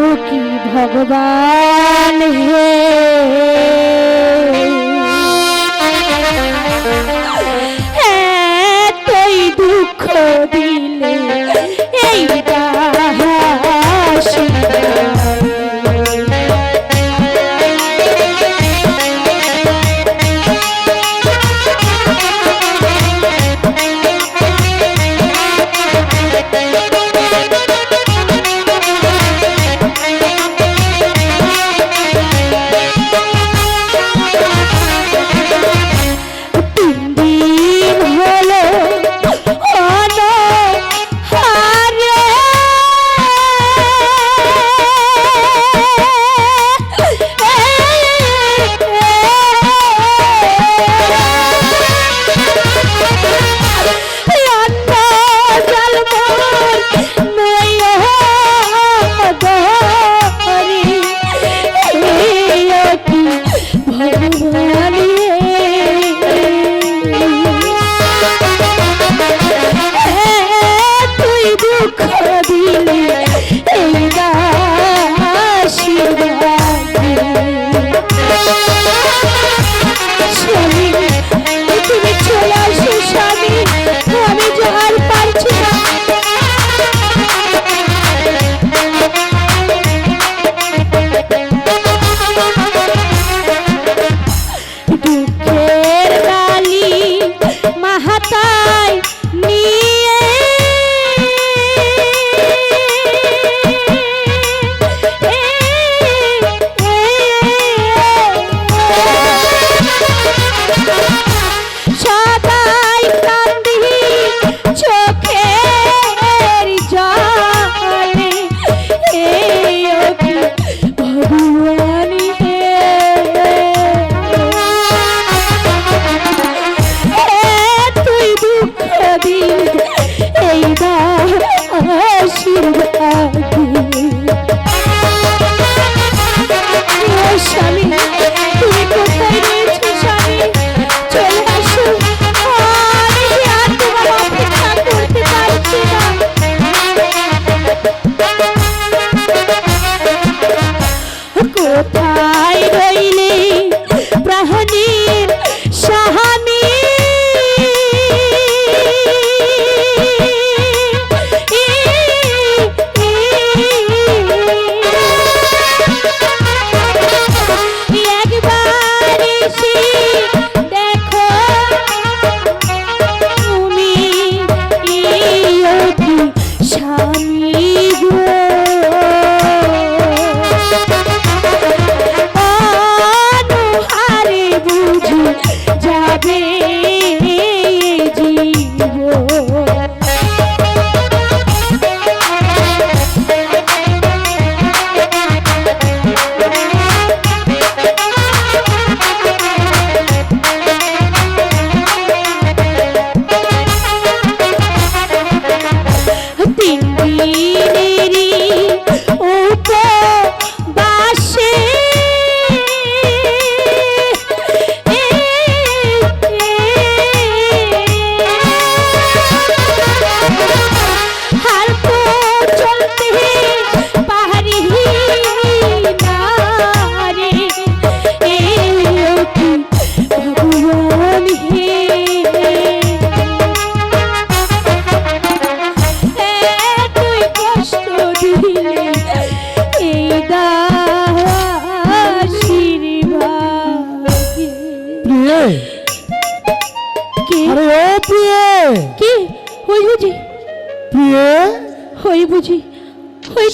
ও কি ভগবান হে, এতই দুঃখ দিলে এই দাসী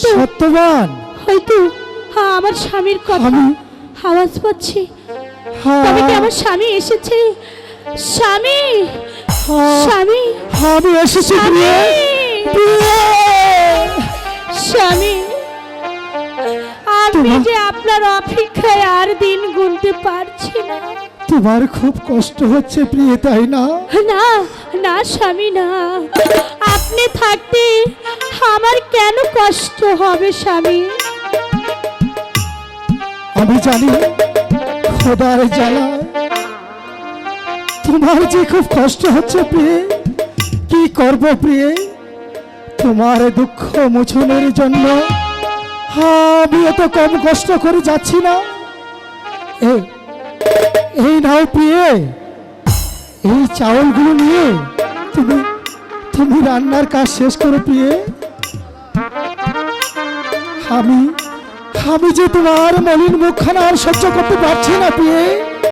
সত্যবান হয়তো আমার স্বামীর কথা আওয়াজ পাচ্ছি, তবে কি আমার স্বামী এসেছে? স্বামী, স্বামী, আমি এসেছি স্বামী, আমি যে আপনার অপেক্ষায় আর দিন গুনতে পারছি না। তোমার খুব কষ্ট হচ্ছে প্রিয়, তাই না? না না স্বামী, না, আপনি থাকতে আমার কেন কষ্ট হবে স্বামী? আমি জানি খোদার জ্বালা তোমার যে খুব কষ্ট হচ্ছে প্রিয়ে। কি করব প্রিয়ে, তোমার দুঃখ মোচনের জন্য আমি এত কম কষ্ট করে যাচ্ছি না। এই নাও প্রিয়ে, এই চাউলগুলো নিয়ে তুমি তুমি রান্নার কাজ শেষ করো প্রিয়ে। আমি যে তোমার মলিন মুখখানা আর সহ্য করতে পারছি না প্রিয়ে।